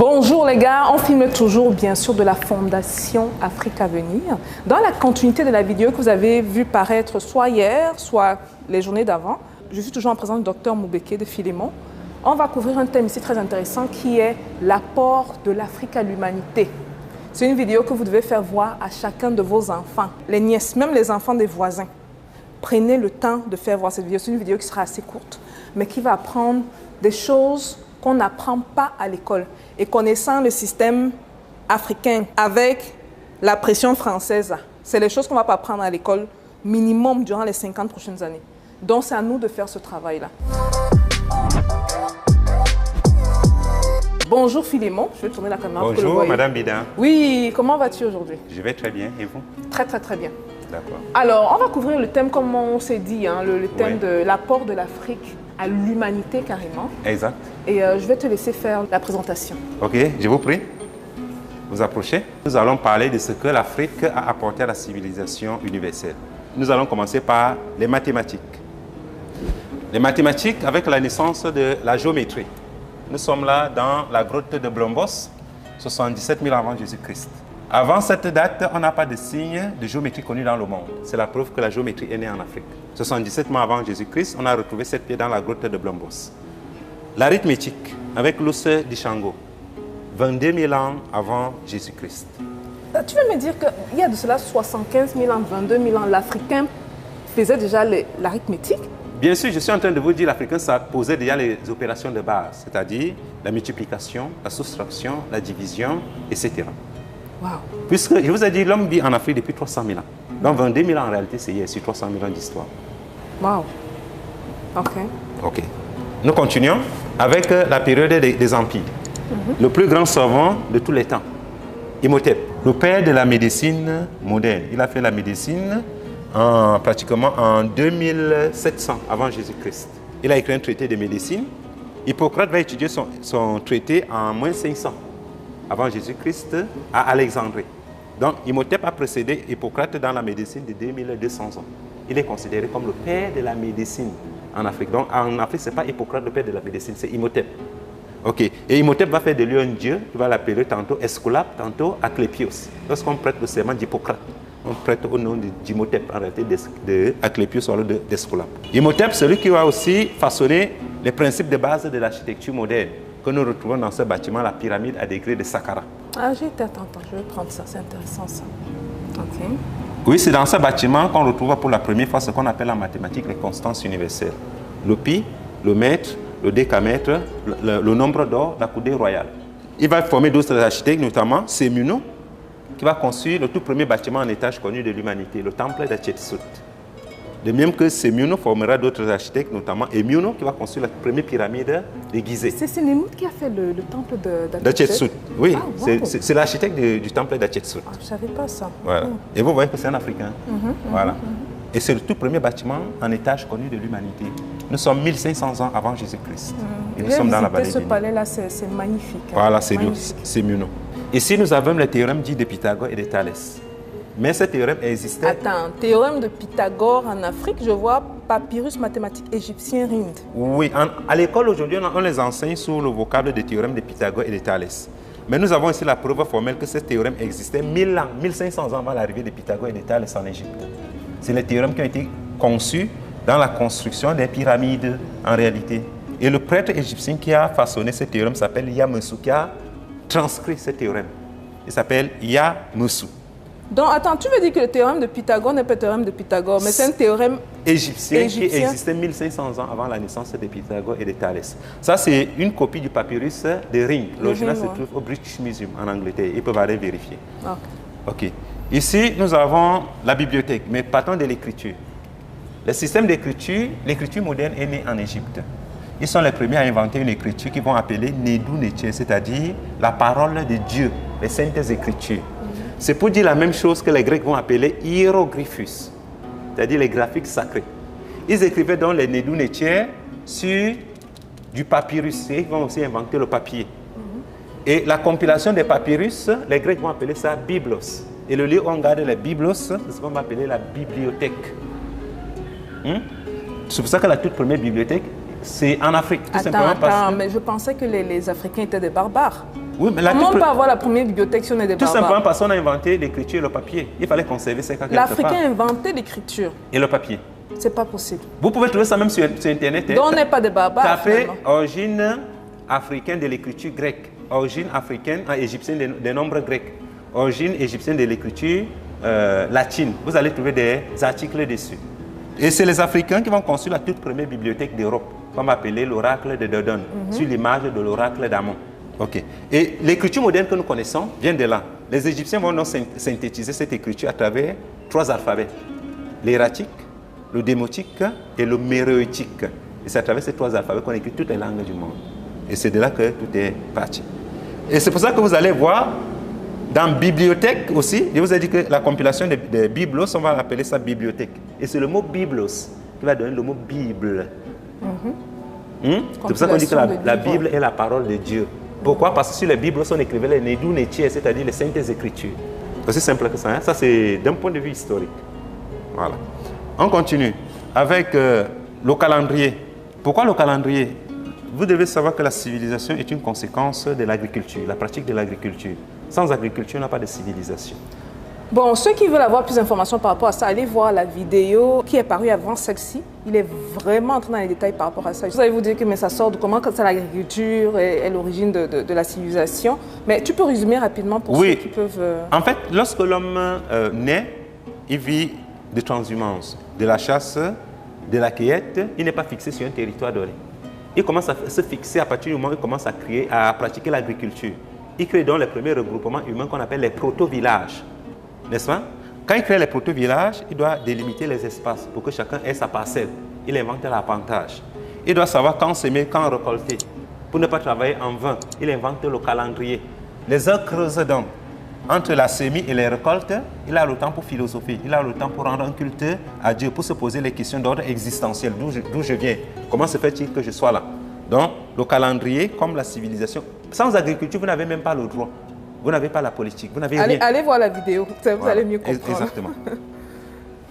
Bonjour les gars, on filme toujours bien sûr de la Fondation Afrique à venir. Dans la continuité de la vidéo que vous avez vue paraître soit hier, soit les journées d'avant, je suis toujours en présence du docteur Moubeke de Philémon. On va couvrir un thème ici très intéressant qui est l'apport de l'Afrique à l'humanité. C'est une vidéo que vous devez faire voir à chacun de vos enfants, les nièces, même les enfants des voisins. Prenez le temps de faire voir cette vidéo. C'est une vidéo qui sera assez courte, mais qui va apprendre des choses qu'on n'apprend pas à l'école. Et connaissant le système africain avec la pression française, c'est les choses qu'on ne va pas apprendre à l'école minimum durant les 50 prochaines années. Donc c'est à nous de faire ce travail-là. Bonjour Philémon, je vais tourner la caméra. Bonjour Madame Bida. Oui, comment vas-tu aujourd'hui? Je vais très bien, et vous? Très bien. D'accord. Alors, on va couvrir le thème comme on s'est dit, hein, le thème de l'apport de l'Afrique à l'humanité carrément. Exact. Et je vais te laisser faire la présentation. Ok, je vous prie. Vous approchez. Nous allons parler de ce que l'Afrique a apporté à la civilisation universelle. Nous allons commencer par les mathématiques. Les mathématiques avec la naissance de la géométrie. Nous sommes là dans la grotte de Blombos, 77 000 avant Jésus-Christ. Avant cette date, on n'a pas de signe de géométrie connu dans le monde. C'est la preuve que la géométrie est née en Afrique. 77 000 avant Jésus-Christ, on a retrouvé cette pierre dans la grotte de Blombos. L'arithmétique, avec l'os d'Ishango, 22 000 ans avant Jésus-Christ. Tu veux me dire qu'il y a de cela 75 000 ans, 22 000 ans, l'Africain faisait déjà l'arithmétique? Bien sûr, je suis en train de vous dire l'Africain posait déjà les opérations de base, c'est-à-dire la multiplication, la soustraction, la division, etc. Wow. Puisque je vous ai dit, l'homme vit en Afrique depuis 300 000 ans. Donc 22 000 ans en réalité, c'est hier, sur 300 000 ans d'histoire. Wow. Ok. Nous continuons avec la période des empires. Le plus grand savant de tous les temps, Imhotep, le père de la médecine moderne. Il a fait la médecine pratiquement en 2700 avant Jésus-Christ. Il a écrit un traité de médecine. Hippocrate va étudier son traité en moins 500 avant Jésus-Christ à Alexandrie. Donc Imhotep a précédé Hippocrate dans la médecine de 2200 ans. Il est considéré comme le père de la médecine en Afrique. Donc en Afrique, ce n'est pas Hippocrate le père de la médecine, c'est Imhotep. Ok. Et Imhotep va faire de lui un dieu, il va l'appeler tantôt Esculape, tantôt Asclépios. Lorsqu'on prête le serment d'Hippocrate, on prête au nom d'Imhotep, en réalité d'Asclépios ou d'Esculape. Imhotep, celui qui va aussi façonner les principes de base de l'architecture moderne que nous retrouvons dans ce bâtiment, la pyramide à degrés de Saqqara. Ah, j'ai été attends, je vais prendre ça, c'est intéressant ça. Ok. Oui, c'est dans ce bâtiment qu'on retrouve pour la première fois ce qu'on appelle en mathématiques les constances universelles. Le pi, le mètre, le décamètre, le nombre d'or, la coudée royale. Il va former d'autres architectes, notamment Sémuno, qui va construire le tout premier bâtiment en étage connu de l'humanité, le temple d'Hatshepsut. De même que Sémuno formera d'autres architectes, notamment Emuno, qui va construire la première pyramide de Gizeh. C'est Sémuno qui a fait le temple d'Hatshepsut. Oui, ah, wow. C'est l'architecte du temple d'Hatshepsut. Ah, je ne savais pas ça. Voilà. Et vous voyez que c'est un Africain. Voilà. Et c'est le tout premier bâtiment en étage connu de l'humanité. Nous sommes 1500 ans avant Jésus-Christ. Et nous sommes dans la vallée ce palais-là, c'est magnifique. Voilà, c'est Muno. Ici, nous avons le théorème dit de Pythagore et de Thalès. Mais ce théorème existait... Attends, théorème de Pythagore en Afrique, je vois papyrus mathématique égyptien Rind. Oui, à l'école aujourd'hui, on les enseigne sous le vocable de théorème de Pythagore et de Thalès. Mais nous avons ici la preuve formelle que ce théorème existait 1000 ans, 1500 ans avant l'arrivée de Pythagore et de Thalès en Égypte. C'est les théorèmes qui ont été conçus dans la construction des pyramides en réalité. Et le prêtre égyptien qui a façonné ce théorème s'appelle Yamusu, qui a transcrit ce théorème. Il s'appelle Yamusu. Donc, attends, tu veux dire que le théorème de Pythagore n'est pas le théorème de Pythagore, mais c'est un théorème égyptien qui existait 1500 ans avant la naissance de Pythagore et de Thalès. Ça, c'est une copie du papyrus de Ring. L'original se trouve au British Museum en Angleterre. Ils peuvent aller vérifier. Ok. Ici, nous avons la bibliothèque, mais partons de l'écriture. Le système d'écriture, l'écriture moderne est née en Égypte. Ils sont les premiers à inventer une écriture qu'ils vont appeler Nedou Netché, c'est-à-dire la parole de Dieu, les saintes écritures. C'est pour dire la même chose que les Grecs vont appeler hiéroglyphus, c'est-à-dire les graphiques sacrés. Ils écrivaient donc les Nedou Netché sur du papyrus. Ils vont aussi inventer le papier. Et la compilation des papyrus, les Grecs vont appeler ça biblos. Et le lieu où on garde les biblos, c'est ce qu'on va appeler la bibliothèque. C'est pour ça que la toute première bibliothèque c'est en Afrique, tout simplement parce que... mais je pensais que les Africains étaient des barbares. Oui, mais comment on peut avoir la première bibliothèque si on est des barbares? Tout simplement parce qu'on a inventé l'écriture et le papier. Il fallait conserver ces cas quelque part. L'Africain a inventé l'écriture. Et le papier. C'est pas possible. Vous pouvez trouver ça même sur Internet. Donc on n'est pas des barbares. Tapez origine africaine de l'écriture grecque, origine africaine égyptienne des nombres grecs, origine égyptienne de l'écriture latine. Vous allez trouver des articles dessus. Et c'est les Africains qui vont construire la toute première bibliothèque d'Europe, qu'on va appeler l'oracle de Dodon, sur l'image de l'oracle d'Amon. Ok. Et l'écriture moderne que nous connaissons vient de là. Les Égyptiens vont donc synthétiser cette écriture à travers 3 alphabets. L'hiératique, le démotique et le méroïtique. Et c'est à travers ces 3 alphabets qu'on écrit toutes les langues du monde. Et c'est de là que tout est parti. Et c'est pour ça que vous allez voir, dans bibliothèque aussi, je vous ai dit que la compilation des biblos, on va appeler ça bibliothèque. Et c'est le mot biblos qui va donner le mot Bible. C'est pour ça qu'on dit que la Bible est la parole de Dieu. Pourquoi? Parce que sur les Bibles, on écrivait les Nédou Nétiers, c'est-à-dire les Saintes Écritures. C'est aussi simple que ça. Hein? Ça, c'est d'un point de vue historique. Voilà. On continue avec le calendrier. Pourquoi le calendrier? Vous devez savoir que la civilisation est une conséquence de l'agriculture, la pratique de l'agriculture. Sans agriculture, on n'a pas de civilisation. Bon, ceux qui veulent avoir plus d'informations par rapport à ça, allez voir la vidéo qui est parue avant celle-ci. Il est vraiment entré dans les détails par rapport à ça. Vous allez vous dire que mais ça sort de comment ça l'agriculture est l'origine de la civilisation. Mais tu peux résumer rapidement pour ceux qui peuvent... En fait, lorsque l'homme naît, il vit de transhumance, de la chasse, de la cueillette. Il n'est pas fixé sur un territoire donné. Il commence à se fixer à partir du moment où il commence à pratiquer l'agriculture. Il crée donc les premiers regroupements humains qu'on appelle les proto-villages. N'est-ce pas? Quand il crée les proto-villages, il doit délimiter les espaces pour que chacun ait sa parcelle. Il invente l'appantage. Il doit savoir quand s'aimer, quand récolter. Pour ne pas travailler en vain, il invente le calendrier. Les heures creusent donc. Entre la semis et les récoltes, il a le temps pour philosopher, il a le temps pour rendre un culte à Dieu, pour se poser les questions d'ordre existentiel. D'où je viens? Comment se fait-il que je sois là? Donc, le calendrier, comme la civilisation, sans agriculture, vous n'avez même pas le droit. Vous n'avez pas la politique, vous n'avez rien. Allez voir la vidéo, vous allez mieux comprendre. Exactement.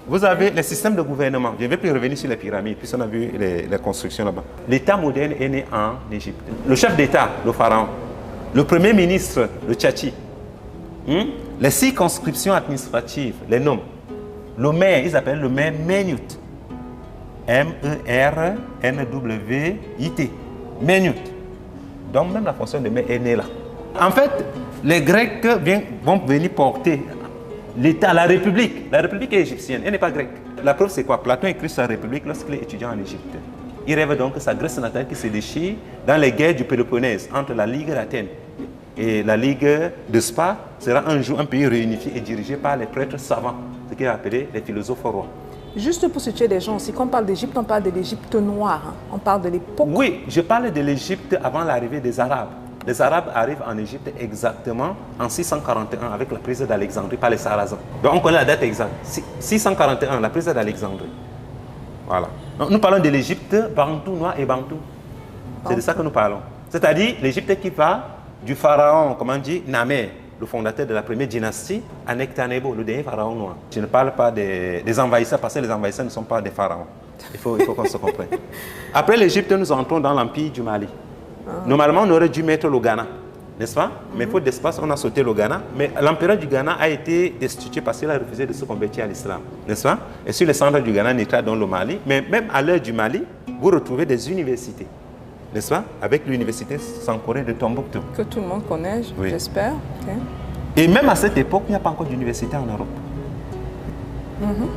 Vous avez les systèmes de gouvernement. Je ne vais plus revenir sur les pyramides, puisqu'on a vu les constructions là-bas. L'État moderne est né en Égypte. Le chef d'État, le pharaon. Le premier ministre, le Tchatchi. Les circonscriptions administratives, les noms. Le maire, ils appellent le maire Menut. M-E-R-N-W-I-T. Menut. Donc même la fonction de maire est née là. En fait, les Grecs vont venir porter l'État, la République. La République est égyptienne, elle n'est pas grecque. La preuve, c'est quoi? Platon écrit sa République lorsqu'il est étudiant en Égypte. Il rêve donc que sa Grèce natale qui se déchire dans les guerres du Péloponnèse entre la Ligue d'Athènes et la Ligue de Spa sera un jour un pays réunifié et dirigé par les prêtres savants, ce qui est appelé les philosophes rois. Juste pour situer les gens, si on parle d'Égypte, on parle de l'Égypte noire. Hein. On parle de l'époque. Oui, je parle de l'Égypte avant l'arrivée des Arabes. Les Arabes arrivent en Égypte exactement en 641 avec la prise d'Alexandrie par les Sarrasins. Donc on connaît la date exacte. 641, la prise d'Alexandrie. Voilà. Donc, nous parlons de l'Égypte bantou, noir et bantou. C'est de ça que nous parlons. C'est-à-dire l'Égypte qui va du pharaon, comment on dit, Namer, le fondateur de la première dynastie, à Nectanebo, le dernier pharaon noir. Je ne parle pas des envahisseurs parce que les envahisseurs ne sont pas des pharaons. Il faut qu'on se comprenne. Après l'Égypte, nous entrons dans l'empire du Mali. Normalement, on aurait dû mettre le Ghana, n'est-ce pas? Mais faute d'espace, on a sauté le Ghana. Mais l'empereur du Ghana a été destitué parce qu'il a refusé de se convertir à l'islam, n'est-ce pas? Et sur les cendres du Ghana, naîtra dans le Mali. Mais même à l'heure du Mali, vous retrouvez des universités, n'est-ce pas? Avec l'université Sankoré de Tombouctou. Que tout le monde connaît, j'espère. Okay. Et même à cette époque, il n'y a pas encore d'université en Europe.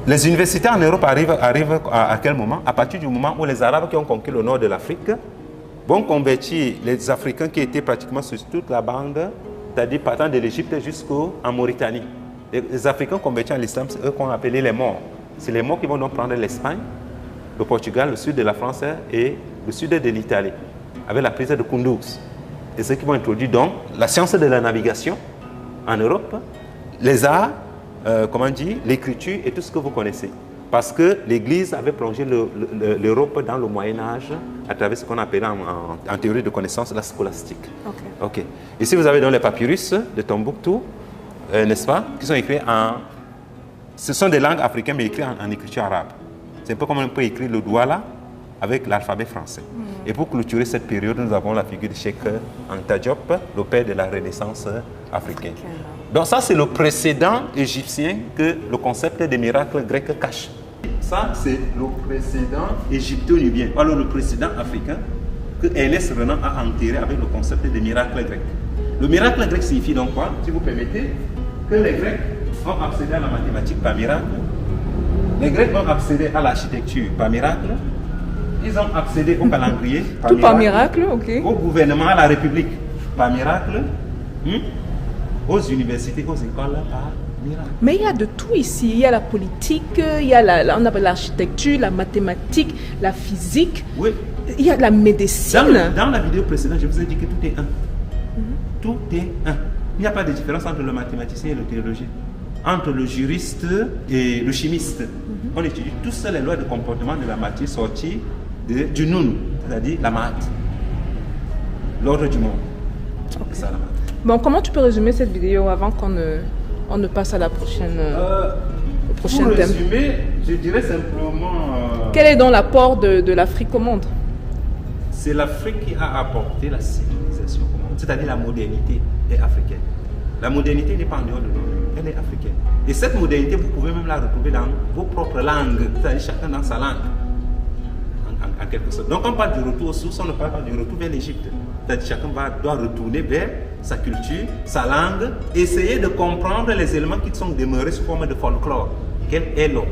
Les universités en Europe arrivent à quel moment? À partir du moment où les Arabes qui ont conquis le nord de l'Afrique vont convertir les Africains qui étaient pratiquement sur toute la bande, c'est-à-dire partant de l'Égypte jusqu'en Mauritanie. Les Africains convertis à l'islam, c'est eux qu'on appelait les morts. C'est les morts qui vont donc prendre l'Espagne, le Portugal, le sud de la France et le sud de l'Italie, avec la prise de Kunduz. Et ceux qui vont introduire donc la science de la navigation en Europe, les arts, comment on dit, l'écriture et tout ce que vous connaissez. Parce que l'Église avait plongé l'Europe dans le Moyen-Âge à travers ce qu'on appelle en théorie de connaissance la scolastique. Ok. Ici, vous avez donc les papyrus de Tombouctou, n'est-ce pas, qui sont écrits en... Ce sont des langues africaines, mais écrites en écriture arabe. C'est un peu comme on peut écrire le Douala avec l'alphabet français. Et pour clôturer cette période, nous avons la figure de Cheikh Anta Diop, le père de la Renaissance africaine. Donc ça, c'est le précédent égyptien que le concept des miracles grecs cache. Ça, c'est le précédent égypto-nubien, alors le précédent africain que Ernest Renan a enterré avec le concept des miracles grecs. Le miracle grec signifie donc quoi? Si vous permettez, que les Grecs ont accédé à la mathématique par miracle, les Grecs ont accédé à l'architecture par miracle, ils ont accédé au calendrier par tout miracle, par miracle, ok. Au gouvernement, à la République par miracle, aux universités, aux écoles par miracle. Mais il y a de tout ici. Il y a la politique, il y a on appelle l'architecture, la mathématique, la physique. Oui. Il y a la médecine. Dans la vidéo précédente, je vous ai dit que tout est un. Tout est un. Il n'y a pas de différence entre le mathématicien et le théologien. Entre le juriste et le chimiste. On étudie tous les lois de comportement de la matière sorties du noun, c'est-à-dire la maths. L'ordre du monde. Okay. C'est ça la maths. Bon, comment tu peux résumer cette vidéo avant qu'on ne passe à la prochaine, au prochain thème? Pour résumer, je dirais simplement... Quel est donc l'apport de l'Afrique au monde? C'est l'Afrique qui a apporté la civilisation au monde, c'est-à-dire la modernité est africaine. La modernité n'est pas en dehors de nous, elle est africaine. Et cette modernité, vous pouvez même la retrouver dans vos propres langues, c'est-à-dire chacun dans sa langue, en quelque sorte. Donc on parle du retour aux sources, on ne parle pas du retour vers l'Égypte. C'est-à-dire chacun doit retourner vers sa culture, sa langue, essayer de comprendre les éléments qui sont demeurés sous forme de folklore. Quel est l'objet?